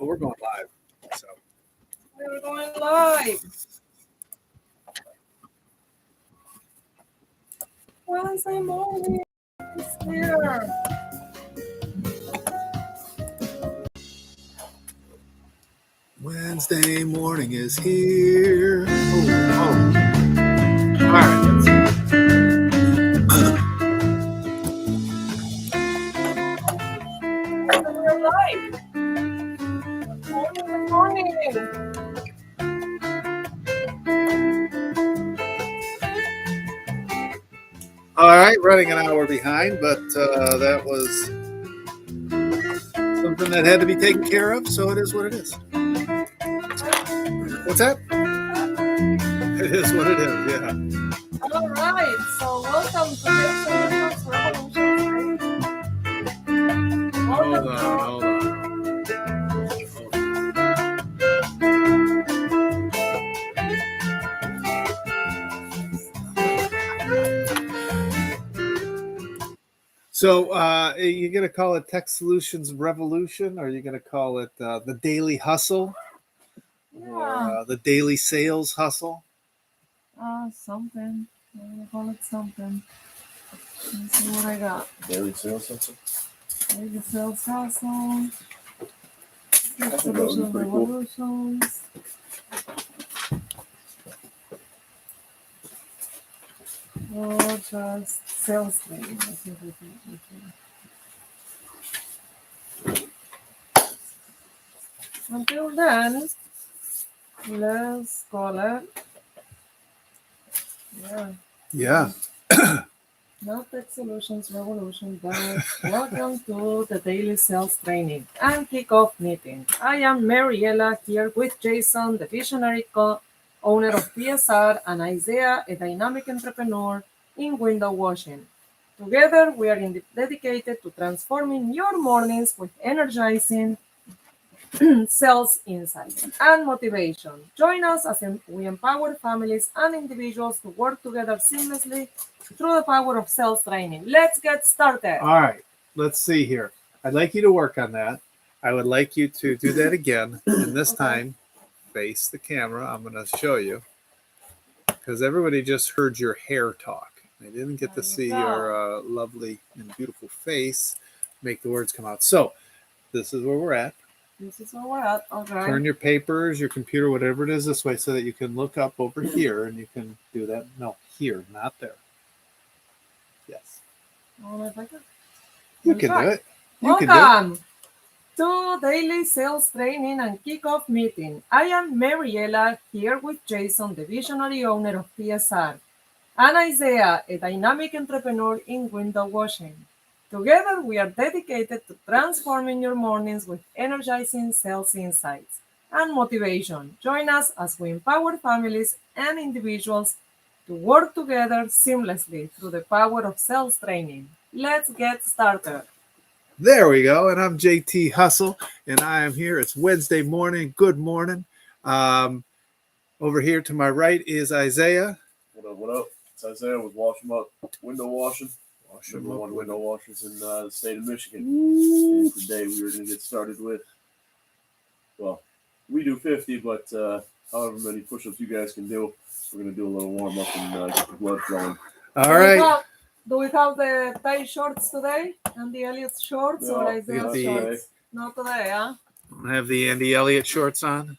Well, we're going live. So We're going live. Wednesday morning is here. Wednesday morning is here. Oh. All right. We're live. Good morning. All right, running an hour behind, but that was something that had to be taken care of, so it is what it is. What's that? It is what it is, yeah. All right. So welcome to Texas Revolution. Hold on. So, are you going to call it Tech Solutions Revolution, or are you going to call it the Daily Hustle, or the Daily Sales Hustle? Something. I'm going to call it something. Let's see what I got. Daily Sales Hustle? Daily Sales Hustle. Tech Solutions Revolutions. Or just sales training. I think we can. Until then, let's call it. Yeah. Not Tech Solutions Revolution, but welcome to the Daily Sales Training and Kickoff Meeting. I am Mariela here with Jason, the visionary owner of PSR, and Isaiah, a dynamic entrepreneur in window washing. Together, we are dedicated to transforming your mornings with energizing sales insights and motivation. Join us as we empower families and individuals to work together seamlessly through the power of sales training. Let's get started. All right. Let's see here. I'd like you to work on that. I would like you to do that again. And this time, face the camera. I'm going to show you. Because everybody just heard your hair talk. They didn't get to see your lovely and beautiful face make the words come out. So, this is where we're at. This is where we're at. Okay. Turn your papers, your computer, whatever it is this way so that you can look up over here and you can do that. No, here, not there. Yes. You can do it. Welcome to Daily Sales Training and Kickoff Meeting. I am Mariela here with Jason, the visionary owner of PSR, and Isaiah, a dynamic entrepreneur in window washing. Together, we are dedicated to transforming your mornings with energizing sales insights and motivation. Join us as we empower families and individuals to work together seamlessly through the power of sales training. Let's get started. There we go. And I'm JT Hustle, and I am here. It's Wednesday morning. Good morning. Over here to my right is Isaiah. What up? It's Isaiah with Wash 'em Up Window Washing. Number one window washers in the state of Michigan. And today we were going to get started with, well, we do 50, but however many push-ups you guys can do, we're going to do a little warm-up and get the blood flowing. All right. Do we have the tie shorts today? And the Elliott shorts or Isaiah shorts? Not today, huh? I have the Andy Elliott shorts on.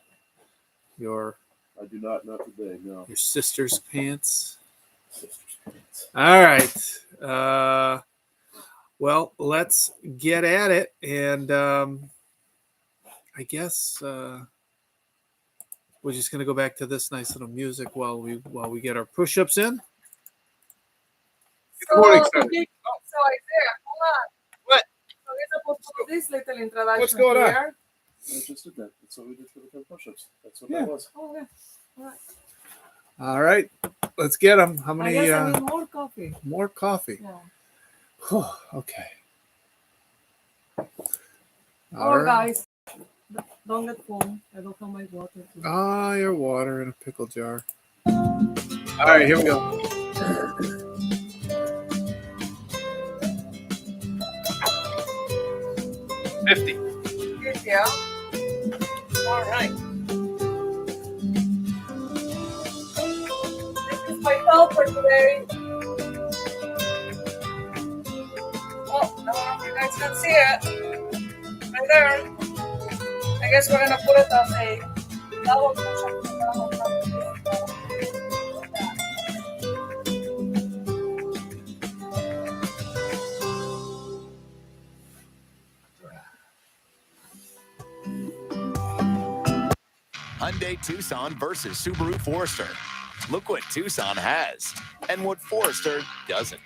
I do not today, no. Your sister's pants. Sister's pants. All right. Well, let's get at it. And I guess we're just going to go back to this nice little music while we get our push-ups in. Good morning, sir. So Isaiah, hold on. What? So we're supposed to do this little introduction. What's going on? here. I just did that. That's what we did for the 10 push-ups. That's what that was. Oh, yeah. All right. All right. Let's get them. How many? I guess I need more coffee. More coffee. Yeah. Okay. Or guys, don't get full. I don't have my water. Too. Oh, your water in a pickle jar. All right, here we go. $50. Yeah. All right. This is my thought for today. Oh, I don't know if you guys can see it. Right there. I guess we're gonna put it as a double push-up. Hyundai Tucson versus Subaru Forester. Look what Tucson has and what Forester doesn't.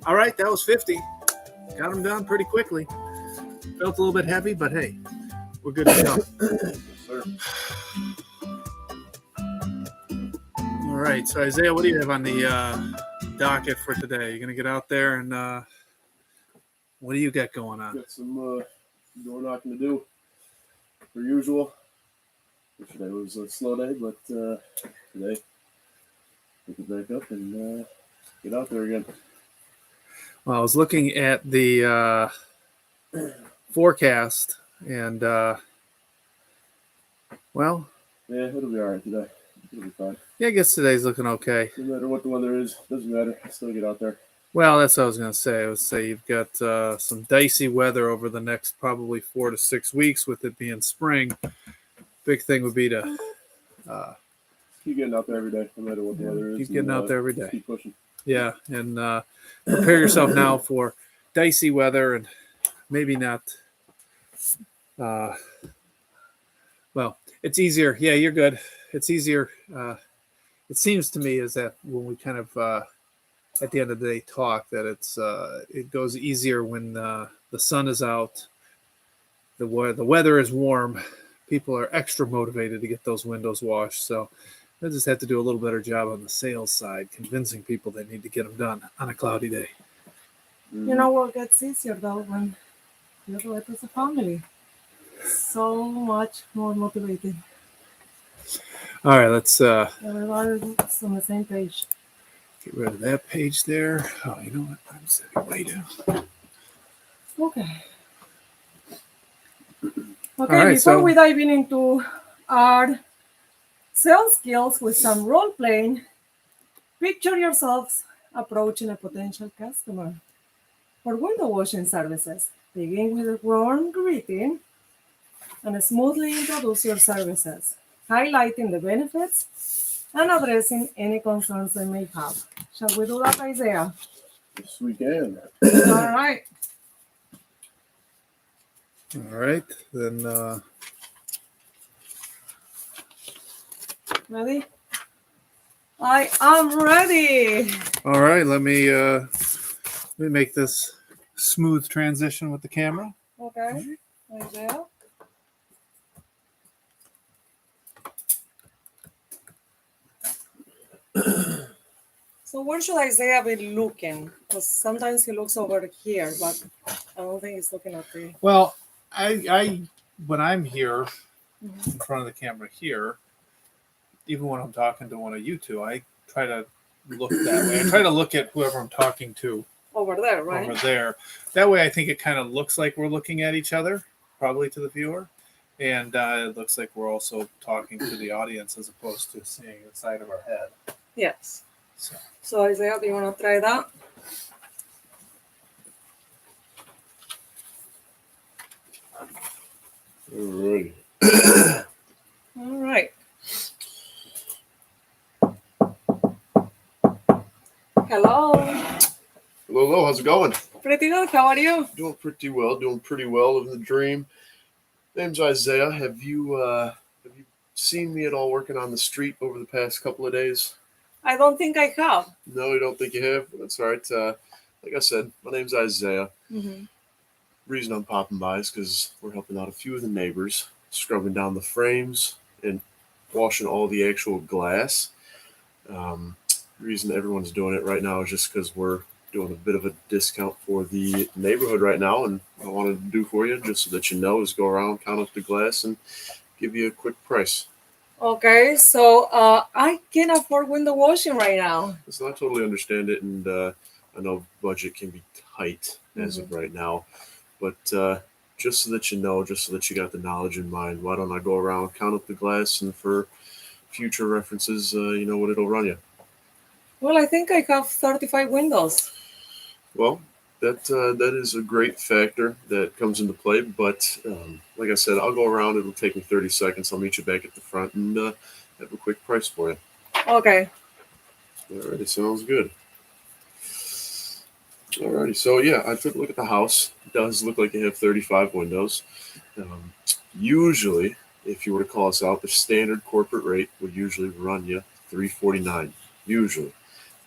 All right, that was 50. Got them done pretty quickly. Felt a little bit heavy, but hey, we're good to go. Yes, sir. All right, so Isaiah, what do you have on the docket for today? You're gonna get out there and what do you got going on? Got some door knocking to do, per usual. Yesterday was a slow day, but today, pick it back up and get out there again. Well, I was looking at the forecast, and well, Yeah, it'll be all right today. It'll be fine. yeah, I guess today's looking okay. No matter what the weather is, doesn't matter. I still get out there. Well, that's what I was going to say. I would say you've got some dicey weather over the next probably 4 to 6 weeks, with it being spring. Big thing would be to Keep getting out there every day, no matter what the weather is. keep getting out there every day. Keep pushing. Yeah, and prepare yourself now for dicey weather and maybe not. Well, it's easier. Yeah, you're good. It's easier. It seems to me is that when we kind of at the end of the day talk that it goes easier when the sun is out, the weather is warm. People are extra motivated to get those windows washed. So I just have to do a little better job on the sales side, convincing people they need to get them done on a cloudy day. You know what gets easier though when you do it as a family. So much more motivated. All right, let's Everybody's on the same page. get rid of that page there. Oh, you know what? I'm setting way down. Okay. All Okay, right, before so- we dive into our sales skills with some role playing, picture yourselves approaching a potential customer for window washing services. Begin with a warm greeting and smoothly introduce your services, highlighting the benefits and addressing any concerns they may have. Shall we do that, Isaiah? Yes, we can. All right. All right, then Ready? I am ready. all right, let me make this smooth transition with the camera. Okay, Isaiah. So where should Isaiah be looking? Because sometimes he looks over here, but I don't think he's looking at the. Well, I when I'm here in front of the camera here, even when I'm talking to one of you two, I try to look that way. I try to look at whoever I'm talking to Over there, right? over there. That way, I think it kind of looks like we're looking at each other, probably to the viewer, and it looks like we're also talking to the audience as opposed to seeing the side of our head. Yes. So, So Isaiah, do you want to try that? Alrighty. All right. Hello. Hello, how's it going? Pretty good. How are you? Doing pretty well. Living the dream. Name's Isaiah. Have you seen me at all working on the street over the past couple of days? I don't think I have. No, you don't think you have? That's all right. like I said, my name's Isaiah. Mm-hmm. Reason I'm popping by is because we're helping out a few of the neighbors, scrubbing down the frames and washing all the actual glass. The reason everyone's doing it right now is just because we're doing a bit of a discount for the neighborhood right now, and what I wanted to do for you, just so that you know, is go around, count up the glass, and give you a quick price. Okay, so I can afford window washing right now. So I totally understand it, and I know budget can be tight as of right now, but just so that you know, just so that you got the knowledge in mind, why don't I go around, count up the glass, and for future references, you know what it'll run you. Well, I think I have 35 windows. Well, that is a great factor that comes into play, but like I said, I'll go around. It'll take me 30 seconds. I'll meet you back at the front and have a quick price for you. Okay. Alrighty, sounds good. Alrighty, so yeah, I took a look at the house. It does look like you have 35 windows. Usually, if you were to call us out, the standard corporate rate would usually run you $349. Usually,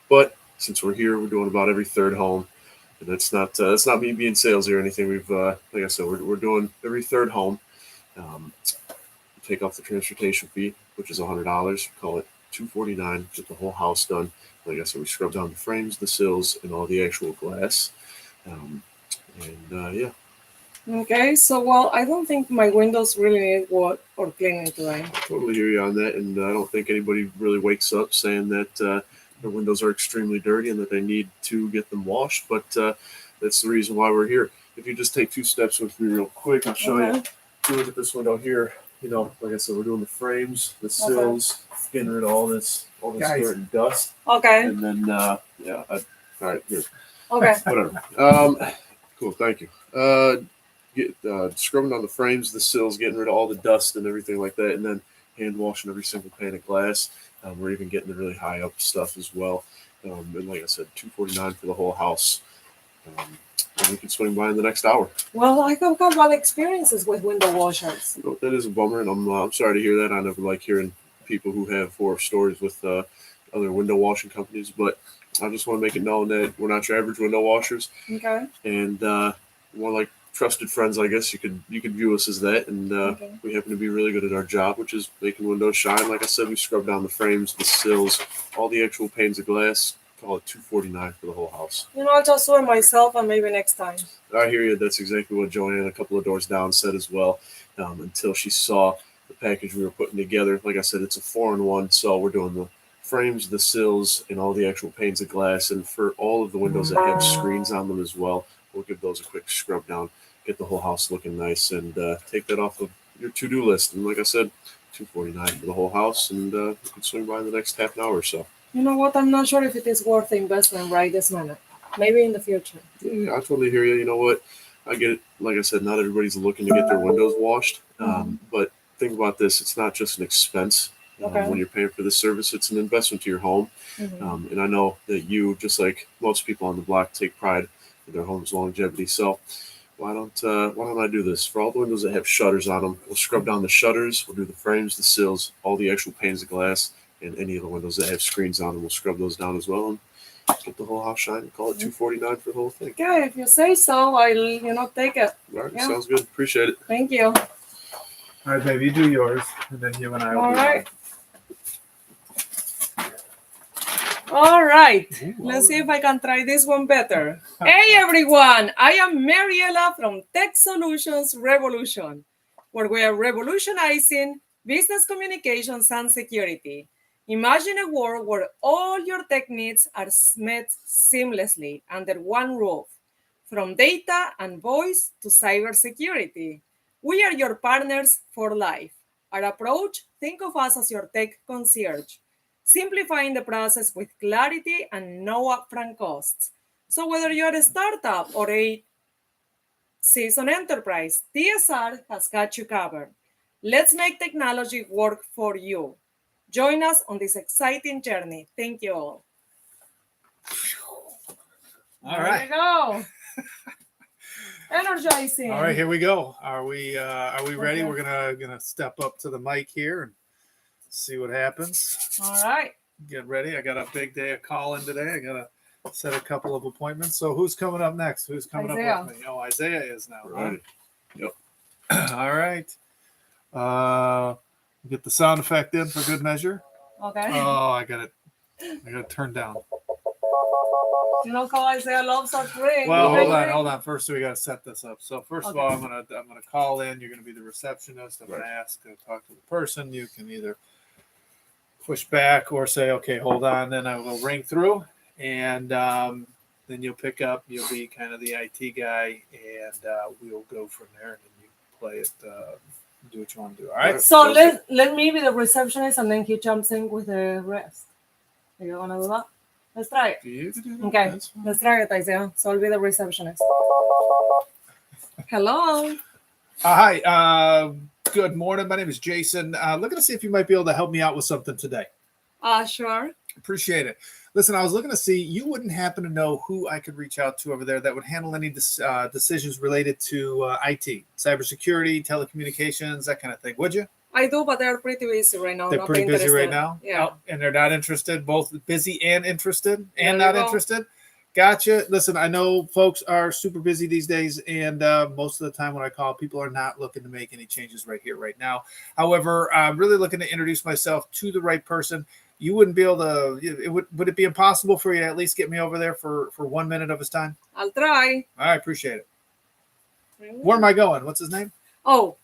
but since we're here, we're doing about every third home, and that's not me being salesy or anything. We've like I said, we're doing every third home. Take off the transportation fee, which is $100. Call it $249. Get the whole house done. Like I said, we scrub down the frames, the sills, and all the actual glass. Yeah. Okay, so well, I don't think my windows really need work or cleaning today. Totally hear you on that, and I don't think anybody really wakes up saying that their windows are extremely dirty and that they need to get them washed. But that's the reason why we're here. If you just take 2 steps with me real quick, I'll show you. If you look at this window here, you know, like I said, we're doing the frames, the sills, getting rid of all this dirt and dust. Okay. And then all right, here. Okay. Whatever. Cool. Thank you. Scrubbing on the frames, the sills, getting rid of all the dust and everything like that, and then hand washing every single pane of glass. We're even getting the really high up stuff as well. And like I said, $249 for the whole house. And we can swing by in the next hour. Well, I have got bad experiences with window washers. You know, that is a bummer, and I'm sorry to hear that. I never like hearing people who have horror stories with other window washing companies, but I just want to make it known that we're not your average window washers. Okay. And more like trusted friends, I guess you could view us as that. And we happen to be really good at our job, which is making windows shine. Like I said, we scrub down the frames, the sills, all the actual panes of glass. Call it $249 for the whole house. You know, I'll just swear myself and maybe next time. I hear you. That's exactly what Joanne, a couple of doors down, said as well. Until she saw the package we were putting together. Like I said, it's a 4-in-1, so we're doing the frames, the sills, and all the actual panes of glass. And for all of the windows that have screens on them as well, we'll give those a quick scrub down, get the whole house looking nice, and take that off of your to-do list. And like I said, $249 for the whole house, and you can swing by in the next half an hour or so. You know what? I'm not sure if it is worth the investment right this minute. Maybe in the future. Yeah, I totally hear you. You know what? I get it. Like I said, not everybody's looking to get their windows washed. But think about this. It's not just an expense. When you're paying for this service, it's an investment to your home. And I know that you, just like most people on the block, take pride in their home's longevity. So why don't I do this? For all the windows that have shutters on them, we'll scrub down the shutters. We'll do the frames, the sills, all the actual panes of glass, and any of the windows that have screens on them. We'll scrub those down as well and get the whole house shine. Call it $249 for the whole thing. Okay, if you say so, I'll take it. All right, sounds good. Appreciate it. Thank you. All right, baby, you do yours, and then you and I will All do right. All right. mine. Let's see if I can try this one better. Hey, everyone. I am Mariela from Tech Solutions Revolution, where we are revolutionizing business communications and security. Imagine a world where all your tech needs are met seamlessly under one roof, from data and voice to cybersecurity. We are your partners for life. Our approach, think of us as your tech concierge, simplifying the process with clarity and no upfront costs. So whether you're a startup or a seasoned enterprise, TSR has got you covered. Let's make technology work for you. Join us on this exciting journey. Thank you all. All right. There you go. Energizing. All right, here we go. Are we ready? Okay. We're gonna step up to the mic here and see what happens. All right. Get ready. I got a big day of calling today. I got set a couple of appointments. So who's coming up next? Who's coming Isaiah. up with me? Oh, Isaiah is now. Right. All right. Get the sound effect in for good measure. Okay. Oh, I got it turned down. You know how Isaiah loves our ring. Well, Ring, hold ring. on. First, we got to set this up. So first of Okay. all, I'm gonna call in. You're gonna be the receptionist. I'm gonna ask to talk to the person. You can either push back or say, okay, hold on. Then I will ring through, and then you'll pick up. You'll be kind of the IT guy, and we'll go from there. And then you play it. Do what you want to do. All right. So let me be the receptionist, and then he jumps in with the rest. Are you gonna do that? Let's try it. You can do that. Okay, That's fine. let's try it, Isaiah. So I'll be the receptionist. Hello. Hi. Good morning. My name is Jason. Looking to see if you might be able to help me out with something today. Sure. Appreciate it. Listen, I was looking to see, you wouldn't happen to know who I could reach out to over there that would handle any decisions related to IT, cybersecurity, telecommunications, that kind of thing, would you? I do, but they're pretty busy right now. They're not pretty busy interested. right now? Yeah. Oh, and they're not interested, both busy and interested There and you not go. interested? Gotcha. Listen, I know folks are super busy these days, and most of the time when I call, people are not looking to make any changes right here, right now. However, I'm really looking to introduce myself to the right person. You wouldn't be able to, would it be impossible for you to at least get me over there for 1 minute of his time? I'll try. I appreciate it. Where am I going? What's his name? Oh,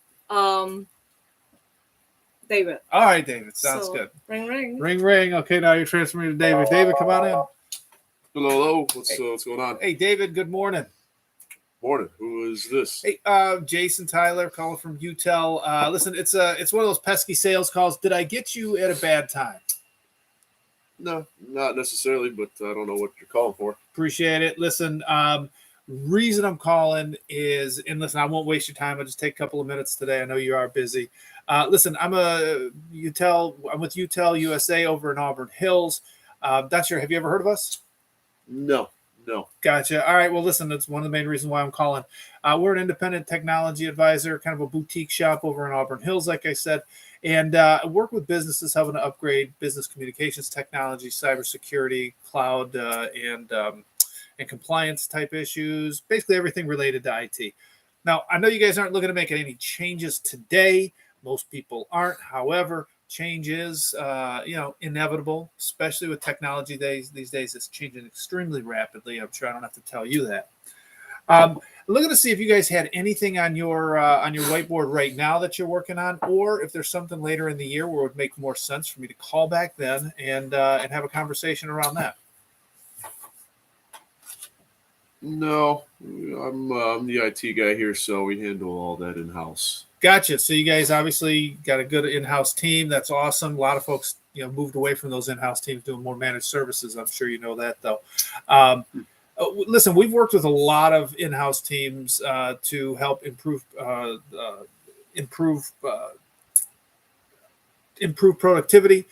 David. All right, David. Sounds So, good. Ring, ring. Ring, ring. Okay, now you're transferring me to David. David, come on in. Hello. What's going on? Hey, David, good morning. Morning. Who is this? Hey, Jason Tyler calling from UTEL. Listen, it's one of those pesky sales calls. Did I get you at a bad time? No, not necessarily, but I don't know what you're calling for. Appreciate it. Listen, reason I'm calling is, and listen, I won't waste your time. I'll just take a couple of minutes today. I know you are busy. Listen, I'm with UTEL USA over in Auburn Hills. Not sure. Have you ever heard of us? No. Gotcha. All right. Well, listen, that's one of the main reasons why I'm calling. We're an independent technology advisor, kind of a boutique shop over in Auburn Hills, like I said, and work with businesses helping to upgrade business communications technology, cybersecurity, cloud, and compliance type issues, basically everything related to IT. Now, I know you guys aren't looking to make any changes today. Most people aren't. However, change is, inevitable, especially with technology these days. It's changing extremely rapidly. I'm sure I don't have to tell you that. Looking to see if you guys had anything on your whiteboard right now that you're working on, or if there's something later in the year where it would make more sense for me to call back then and have a conversation around that. No, I'm the IT guy here, so we handle all that in house. Gotcha. So you guys obviously got a good in-house team. That's awesome. A lot of folks, moved away from those in-house teams, doing more managed services. I'm sure you know that, though. Listen, we've worked with a lot of in-house teams to help improve productivity,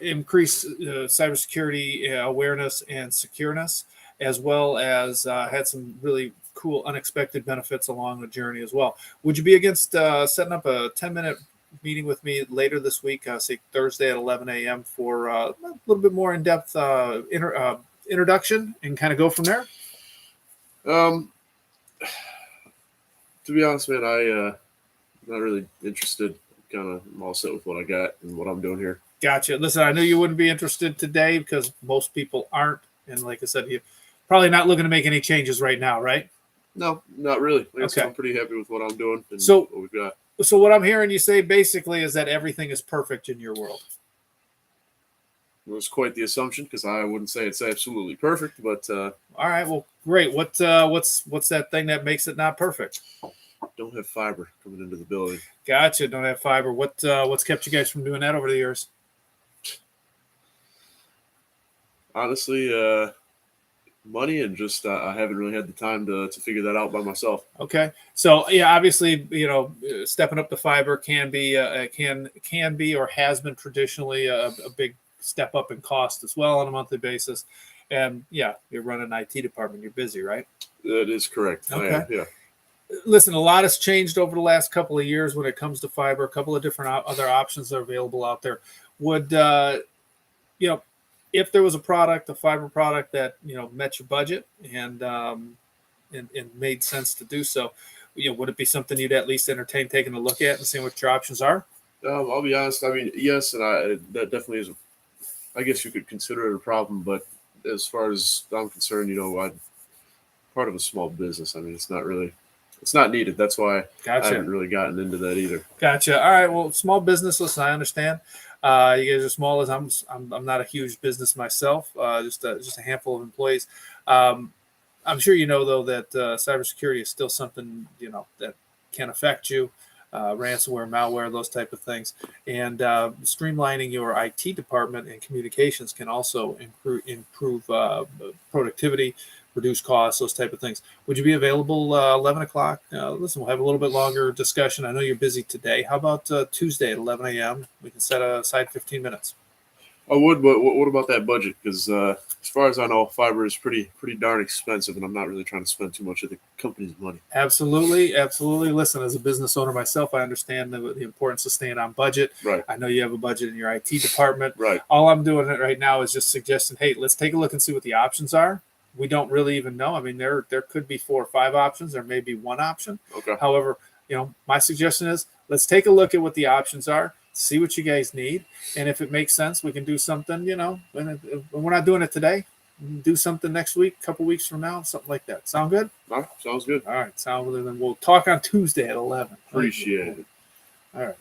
increase cybersecurity awareness and secureness, as well as had some really cool unexpected benefits along the journey as well. Would you be against setting up a 10-minute meeting with me later this week, say Thursday at 11 a.m. for a little bit more in-depth introduction and kind of go from there? To be honest, man, I'm not really interested. I'm all set with what I got and what I'm doing here. Gotcha. Listen, I knew you wouldn't be interested today because most people aren't. And like I said, you're probably not looking to make any changes right now, right? No, not really. Like I said, Okay. I'm pretty happy with what I'm doing and So- what we've got. So what I'm hearing you say basically is that everything is perfect in your world. It was quite the assumption because I wouldn't say it's absolutely perfect, but All right. Well, great. What's that thing that makes it not perfect? don't have fiber coming into the building. Gotcha. Don't have fiber. What's kept you guys from doing that over the years? Honestly, money and just I haven't really had the time to figure that out by myself. Okay. So yeah, obviously, stepping up the fiber can be or has been traditionally a big step up in cost as well on a monthly basis. And yeah, you're running an IT department. You're busy, right? That is correct. Okay. I am, yeah. Listen, a lot has changed over the last couple of years when it comes to fiber. A couple of different other options that are available out there. Would if there was a fiber product that met your budget and made sense to do so, would it be something you'd at least entertain taking a look at and seeing what your options are? I'll be honest. I mean, yes, and that definitely is. I guess you could consider it a problem, but as far as I'm concerned, I'm part of a small business. I mean, it's not needed. That's why I haven't really gotten into that either. Gotcha. All right. Well, small business. Listen, I understand. You guys are small as I'm not a huge business myself. Just a handful of employees. I'm sure you know though that cybersecurity is still something that can affect you. Ransomware, malware, those type of things, and streamlining your IT department and communications can also improve productivity, reduce costs, those type of things. Would you be available 11 o'clock? Listen, we'll have a little bit longer discussion. I know you're busy today. How about Tuesday at 11 a.m.? We can set aside 15 minutes. I would, but what about that budget? Because as far as I know, fiber is pretty darn expensive, and I'm not really trying to spend too much of the company's money. Absolutely. Listen, as a business owner myself, I understand the importance of staying on budget. Right. I know you have a budget in your IT department. Right. All I'm doing right now is just suggesting, hey, let's take a look and see what the options are. We don't really even know. I mean, there could be 4 or 5 options. There may be one option. Okay. However, my suggestion is let's take a look at what the options are. See what you guys need, and if it makes sense, we can do something. When we're not doing it today, do something next week, a couple weeks from now, something like that. Sound good? All right, sounds good. All right, sound good. Then we'll talk on Tuesday at 11. Appreciate it. All right.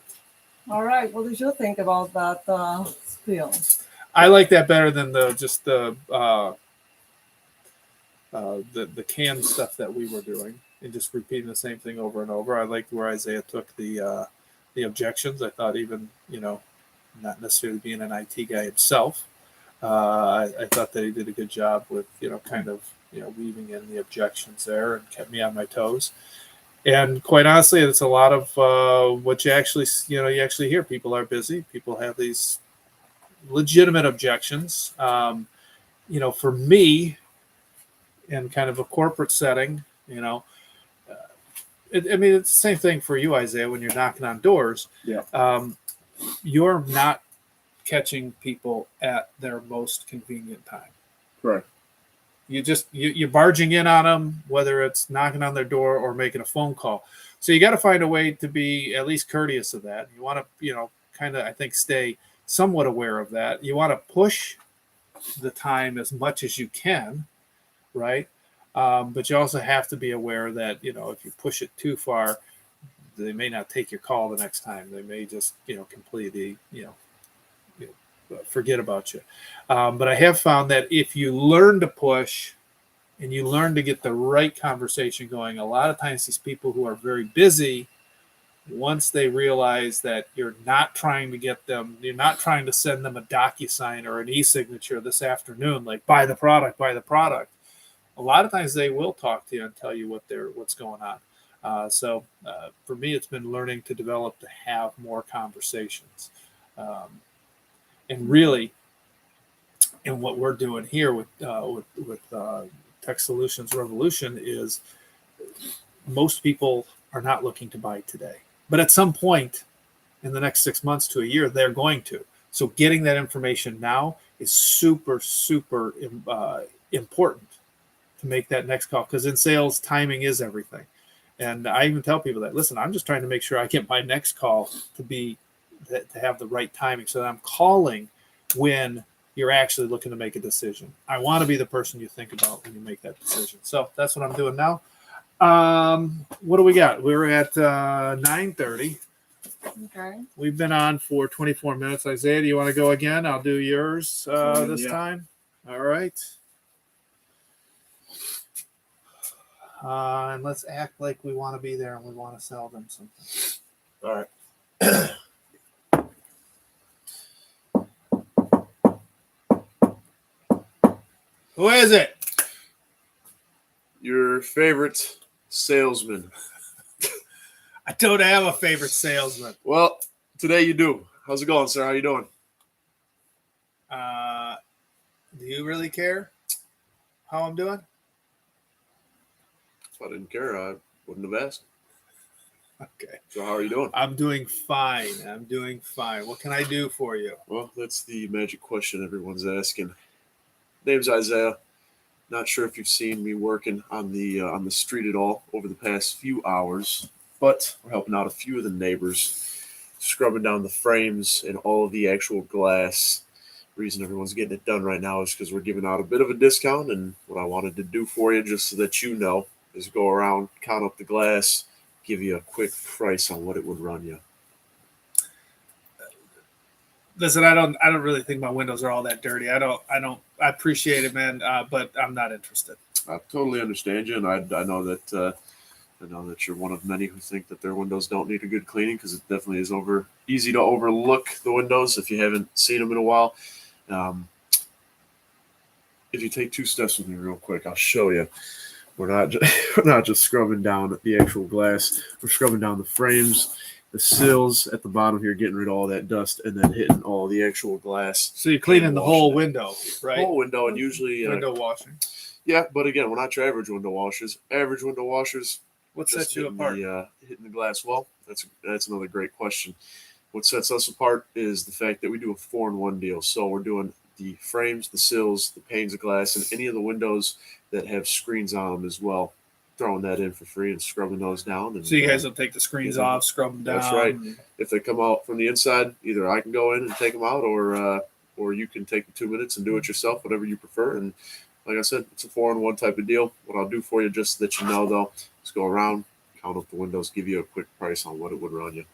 All right. What did you think about that spiel? I like that better than the canned stuff that we were doing and just repeating the same thing over and over. I liked where Isaiah took the objections. I thought even, not necessarily being an IT guy himself, I thought that he did a good job with, weaving in the objections there and kept me on my toes. And quite honestly, it's a lot of what you actually hear. People are busy. People have these legitimate objections. For me, in kind of a corporate setting, it's the same thing for you, Isaiah, when you're knocking on doors. Yeah. You're not catching people at their most convenient time. Correct. You're barging in on them, whether it's knocking on their door or making a phone call. So you got to find a way to be at least courteous of that. You want to, kind of, I think, stay somewhat aware of that. You want to push the time as much as you can, right? But you also have to be aware that, if you push it too far, they may not take your call the next time. They may just, completely, forget about you. But I have found that if you learn to push and you learn to get the right conversation going, a lot of times these people who are very busy, once they realize that you're not trying to send them a DocuSign or an e-signature this afternoon, like buy the product. A lot of times they will talk to you and tell you what's going on. So for me, it's been learning to develop to have more conversations. And really, and what we're doing here with Tech Solutions Revolution is most people are not looking to buy today. But at some point in the next 6 months to a year, they're going to. So getting that information now is super, super important to make that next call, because in sales, timing is everything. And I even tell people that, listen, I'm just trying to make sure I get my next call to have the right timing, so that I'm calling when you're actually looking to make a decision. I want to be the person you think about when you make that decision. So that's what I'm doing now. What do we got? We're at 9:30. Okay. We've been on for 24 minutes. Isaiah, do you want to go again? I'll do yours this time. All right. And let's act like we want to be there and we want to sell them something. All right. Who is it? Your favorite salesman. I don't have a favorite salesman. Well, today you do. How's it going, sir? How you doing? Do you really care how I'm doing? If I didn't care, I wouldn't have asked. Okay. So how are you doing? I'm doing fine. What can I do for you? Well, that's the magic question everyone's asking. Name's Isaiah. Not sure if you've seen me working on the street at all over the past few hours, but we're helping out a few of the neighbors, scrubbing down the frames and all of the actual glass. Reason everyone's getting it done right now is because we're giving out a bit of a discount, and what I wanted to do for you, just so that you know, is go around, count up the glass, give you a quick price on what it would run you. Listen, I don't really think my windows are all that dirty. I appreciate it, man, but I'm not interested. I totally understand you, and I know that you're one of many who think that their windows don't need a good cleaning, because it definitely is easy to overlook the windows if you haven't seen them in a while. If you take 2 steps with me real quick, I'll show you. We're not just scrubbing down the actual glass. We're scrubbing down the frames, the sills at the bottom here, getting rid of all that dust, and then hitting all the actual glass. So you're cleaning the whole Washing it. window, right? Whole window, and usually Window washing. yeah, but again, we're not your average window washers. Average window washers. What Just sets you hitting apart? Hitting the glass well. That's another great question. What sets us apart is the fact that we do a 4-in-1 deal. So we're doing the frames, the sills, the panes of glass, and any of the windows that have screens on them as well. Throwing that in for free and scrubbing those down. And, So you guys will take the screens off, scrub them down. That's right. If they come out from the inside, either I can go in and take them out, or you can take the 2 minutes and do it yourself, whatever you prefer. And like I said, it's a 4-in-1 type of deal. What I'll do for you, just so that you know, though, is go around, count up the windows, give you a quick price on what it would run you.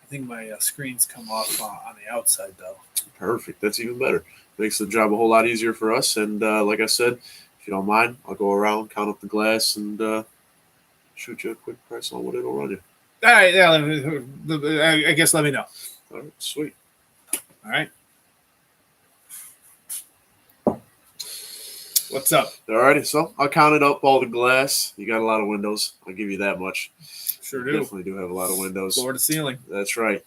I think my screens come off on the outside, though. Perfect. That's even better. Makes the job a whole lot easier for us. And like I said, if you don't mind, I'll go around, count up the glass, and shoot you a quick price on what it'll run you. All right, yeah. I guess let me know. All right, sweet. All right. What's up? All righty, so I'll count it up, all the glass. You got a lot of windows. I'll give you that much. Sure You do. definitely do have a lot of windows. Floor to ceiling. That's right.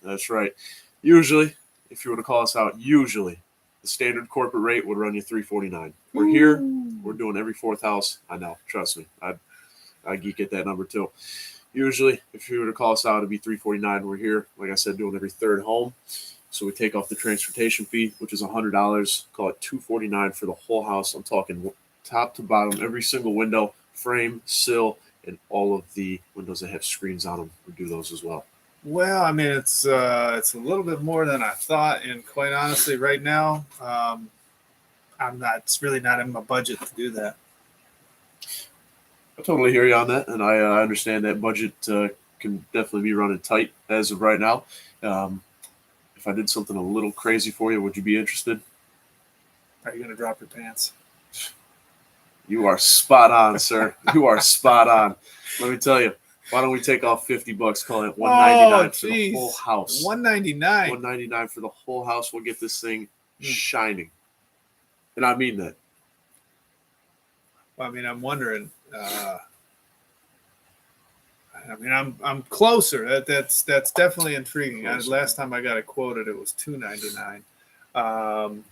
Usually, if you were to call us out, the standard corporate rate would run you $349. We're here. We're doing every 4th house. I know. Trust me. I geek at that number too. Usually, if you were to call us out, it'd be $349. We're here, like I said, doing every 3rd home. So we take off the transportation fee, which is $100. Call it $249 for the whole house. I'm talking top to bottom, every single window, frame, sill, and all of the windows that have screens on them. We do those as well. Well, I mean, it's a little bit more than I thought, and quite honestly, right now, I'm not. It's really not in my budget to do that. I totally hear you on that, and I understand that budget can definitely be running tight as of right now. If I did something a little crazy for you, would you be interested? Are you going to drop your pants? You are spot on, sir. You are spot on. Let me tell you. Why don't we take off $50? Call it $199 for the whole house. $199. $199 for the whole house. We'll get this thing shining, and I mean that. Well, I mean, I'm wondering. I'm closer. That's definitely intriguing. Last time I got it quoted, it was $299. $299.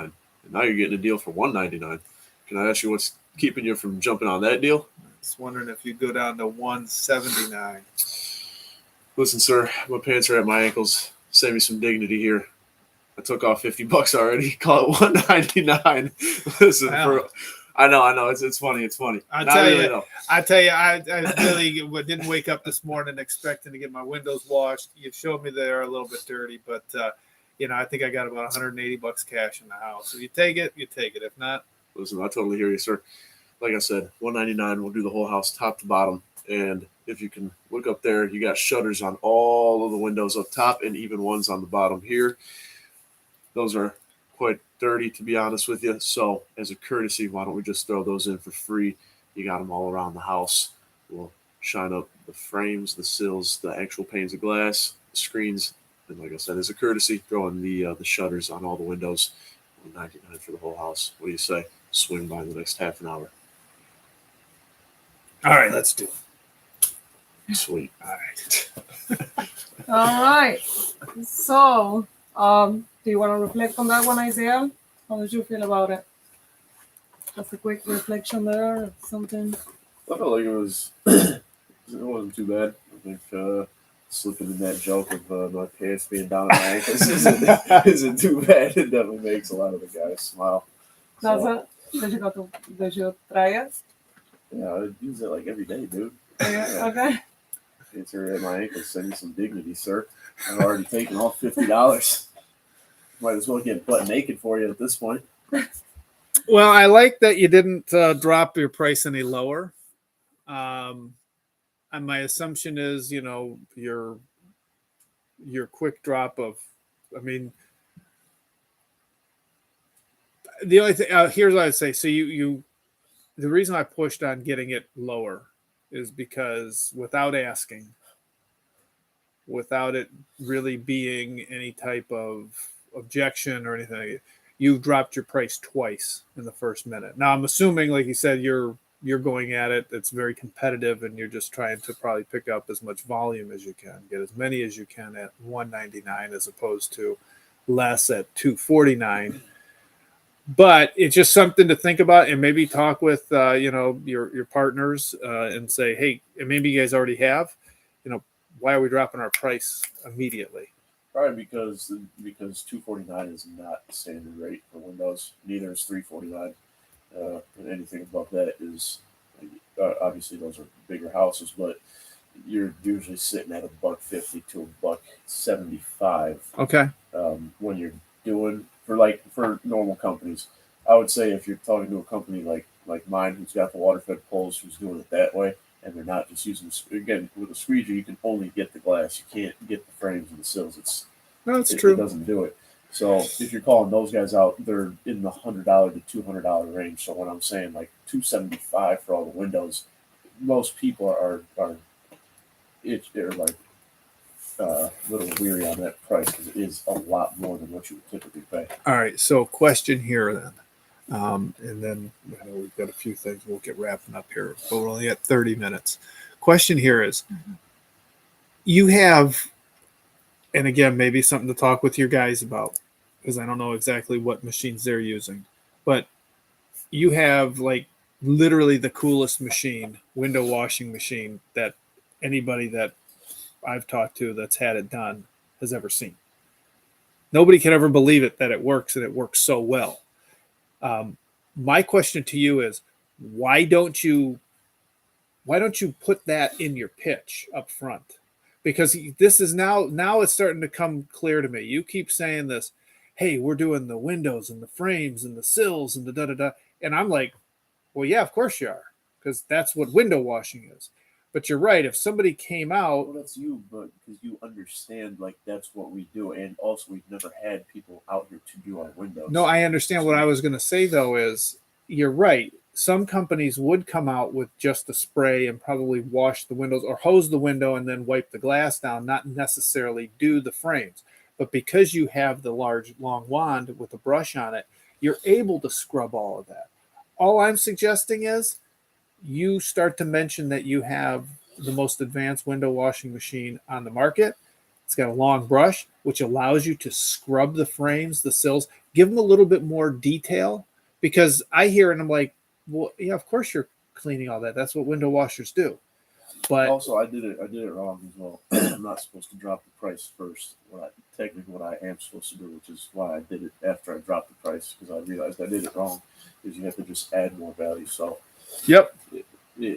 And now you're getting a deal for $199. Can I ask you what's keeping you from jumping on that deal? Just wondering if you go down to $179. Listen, sir, my pants are at my ankles. Save me some dignity here. I took off $50 already. Call it $199. Listen, Wow. I know. It's funny. I tell you, I really didn't wake up this morning expecting to get my windows washed. You showed me they're a little bit dirty, but I think I got about $180 cash in the house. If you take it, you take it. If not, listen, I totally hear you, sir. Like I said, $199. We'll do the whole house top to bottom, and if you can look up there, you got shutters on all of the windows up top and even ones on the bottom here. Those are quite dirty, to be honest with you. So as a courtesy, why don't we just throw those in for free? You got them all around the house. We'll shine up the frames, the sills, the actual panes of glass, the screens, and like I said, as a courtesy, throw in the shutters on all the windows. $199 for the whole house. What do you say? Swing by in the next half an hour. all right, let's do it. Sweet. All right. All right. So, do you want to reflect on that one, Isaiah? How did you feel about it? Just a quick reflection there, something. I felt like it wasn't too bad. think slipping in that joke of my pants being down at my ankles isn't too bad. It definitely makes a lot of the guys smile. That's So, it. Did you try it? yeah, I use it like every day, dude. Yeah. Okay. Pants are at my ankles. Send me some dignity, sir. I've already taken all $50. Might as well get butt naked for you at this point. Well, I like that you didn't drop your price any lower. And my assumption is, your quick drop of, I mean, the only thing here's what I'd say. So the reason I pushed on getting it lower is because without asking, without it really being any type of objection or anything, you dropped your price twice in the first minute. Now I'm assuming, like you said, you're going at it. It's very competitive, and you're just trying to probably pick up as much volume as you can, get as many as you can at $199 as opposed to less at $249. But it's just something to think about, and maybe talk with your partners and say, hey, and maybe you guys already have, why are we dropping our price immediately? Probably because $249 is not the standard rate for windows. Neither is $349. And anything above that is obviously those are bigger houses, but you're usually sitting at $150 to $175. Okay. When you're doing for normal companies, I would say if you're talking to a company like mine who's got the water fed poles, who's doing it that way, and they're not just using again with a squeegee, you can only get the glass. You can't get the frames and the sills. It's true. It doesn't do it. So if you're calling those guys out, they're in the $100 to $200 range. So when I'm saying like $275 for all the windows, most people are they're like a little weary on that price because it is a lot more than what you would typically pay. All right. So question here then. And then we've got a few things we'll get wrapping up here, but we're only at 30 minutes. Question here is, you have, and again, maybe something to talk with your guys about, because I don't know exactly what machines they're using, but you have like literally the coolest machine, window washing machine that anybody that I've talked to that's had it done has ever seen. Nobody can ever believe it that it works, and it works so well. My question to you is, why don't you put that in your pitch up front? Because this is now it's starting to come clear to me. You keep saying this, hey, we're doing the windows and the frames and the sills and the da-da-da. And I'm like, well, yeah, of course you are, because that's what window washing is. But you're right. If somebody came out, well, that's you, but because you understand, like that's what we do, and also we've never had people out here to do our windows. No, I understand. What I was going to say though is, you're right. Some companies would come out with just a spray and probably wash the windows or hose the window and then wipe the glass down, not necessarily do the frames. But because you have the large, long wand with a brush on it, you're able to scrub all of that. All I'm suggesting is you start to mention that you have the most advanced window washing machine on the market. It's got a long brush, which allows you to scrub the frames, the sills, give them a little bit more detail. Because I hear it and I'm like, well, yeah, of course you're cleaning all that. That's what window washers do. But also, I did it wrong as well. I'm not supposed to drop the price first. Technically, what I am supposed to do, which is why I did it after I dropped the price, because I realized I did it wrong. Is you have to just add more value. So, yep,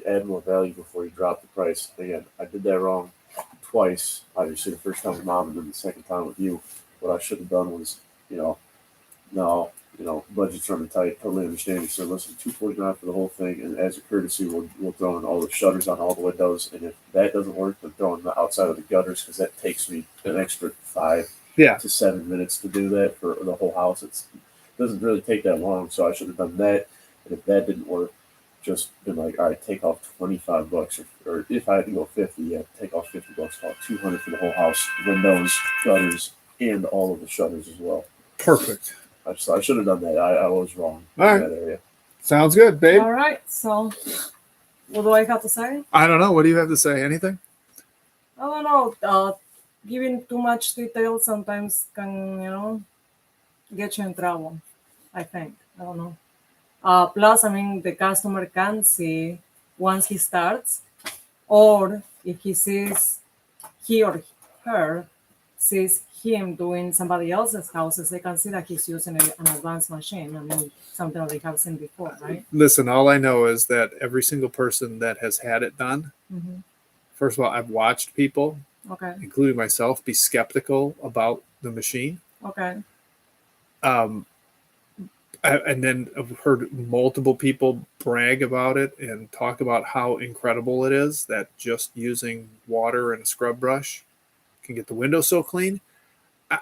add more value before you drop the price. Again, I did that wrong twice. Obviously, the first time with Mom and then the second time with you. What I should have done was, no, budget's running tight. Totally understand. So listen, $249 for the whole thing, and as a courtesy, we'll throw in all the shutters on all the windows. And if that doesn't work, then throw in the outside of the gutters, because that takes me an extra 5 to 7 minutes to do that for the whole house. It doesn't really take that long, so I should have done that. And if that didn't work, just been like, all right, take off $25, or if I had to go 50, yeah, take off $50, call it $200 for the whole house, windows, gutters, and all of the shutters as well. Perfect. I should have done that. I was wrong in that area. Sounds good, babe. All right. So, what do I have to say? I don't know. What do you have to say? Anything? I don't know. Giving too much detail sometimes can, get you in trouble. I think. I don't know. Plus, I mean, the customer can see once he starts, or if he or her sees him doing somebody else's houses, they can see that he's using an advanced machine. I mean, something that they have seen before, right? Listen, all I know is that every single person that has had it done, Mm-hmm. first of all, I've watched people, Okay. including myself, be skeptical about the machine. Okay. And then I've heard multiple people brag about it and talk about how incredible it is that just using water and a scrub brush can get the windows so clean.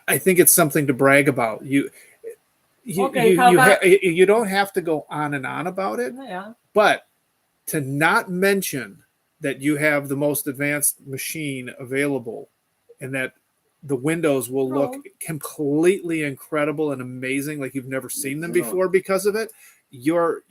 I think it's something to brag about. You don't have to go on and on about it, Yeah. but to not mention that you have the most advanced machine available and that the windows will look completely incredible and amazing, like you've never seen them before because of it. You're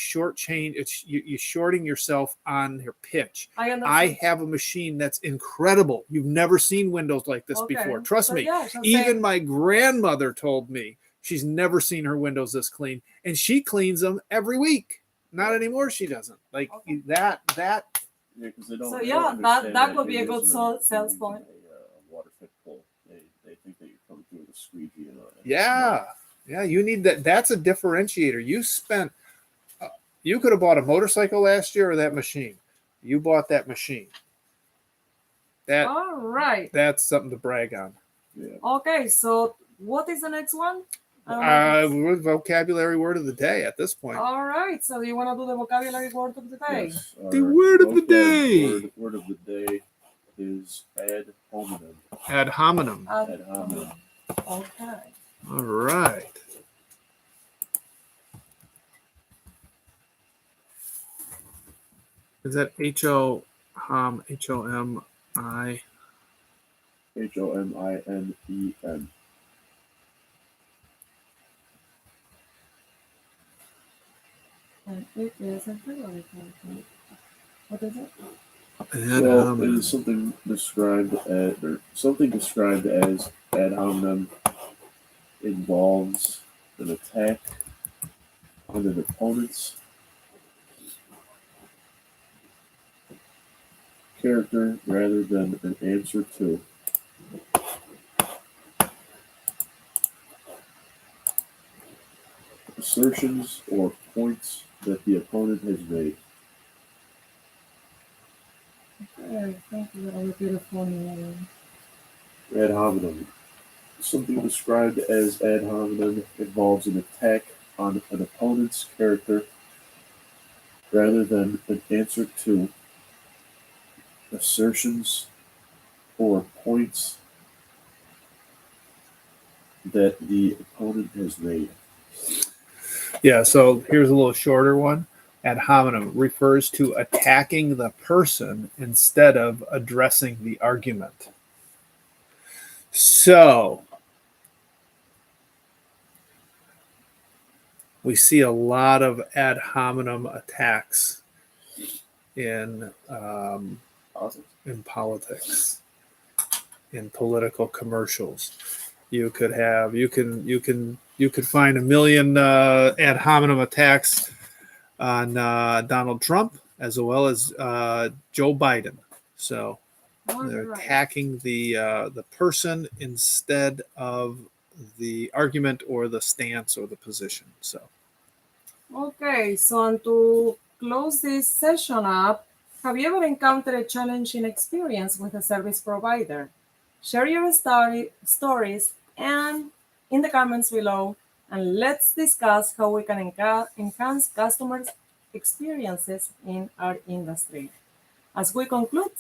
shorting yourself on your pitch. I have a machine that's incredible. You've never seen windows like this before. Trust me. Even my grandmother told me she's never seen her windows this clean, and she cleans them every week. Not anymore. She doesn't like that. Yeah, because they don't. So they yeah, don't understand that could be you're a good using a- sales you're point. using a water fit pull. They think that you're coming through with a squeegee. Yeah. You need that. That's a differentiator. You spent. You could have bought a motorcycle last year or that machine. You bought that machine. All right. That's something to brag on. Yeah. Okay, so what is the next one? Vocabulary word of the day at this point. All right, so you want to do the vocabulary word of the day? Yes, The word of the vocab day. Word of the day is ad hominem. Ad hominem. Ad hominem. Okay. All right. Is that H-O-M-I? HOMINEM. And it is a February. What is it? Well, it is something described as ad hominem involves an attack on an opponent's character rather than an answer to. Assertions or points that the opponent has made. Okay, thank you. That was beautiful. Ad hominem. Something described as ad hominem involves an attack on an opponent's character rather than an answer to assertions or points that the opponent has made. Yeah, so here's a little shorter one. Ad hominem refers to attacking the person instead of addressing the argument. So we see a lot of ad hominem attacks in politics, in political commercials. You could find a million ad hominem attacks on Donald Trump as well as Joe Biden. So they're attacking the person instead of the argument or the stance or the position. So okay, so and to close this session up, have you ever encountered a challenging experience with a service provider? Share your stories and in the comments below, and let's discuss how we can enhance customers' experiences in our industry. As we conclude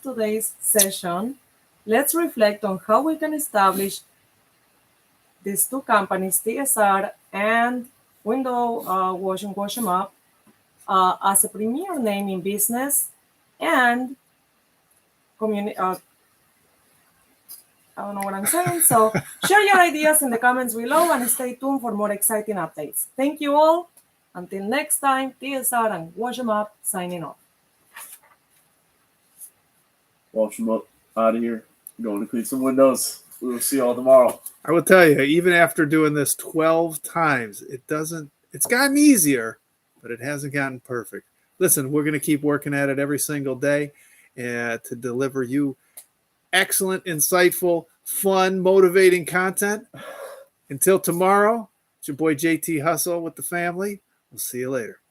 today's session, let's reflect on how we can establish these two companies, TSR and Window Wash 'em Up, as a premier name in business and I don't know what I'm saying. So share your ideas in the comments below and stay tuned for more exciting updates. Thank you all. Until next time, TSR and Wash 'em Up signing off. Wash them up out of here. Going to clean some windows. We will see you all tomorrow. I will tell you, even after doing this 12 times, it's gotten easier, but it hasn't gotten perfect. listen, we're going to keep working at it every single day to deliver you excellent, insightful, fun, motivating content. Until tomorrow, it's your boy JT Hustle with the family. We'll see you later.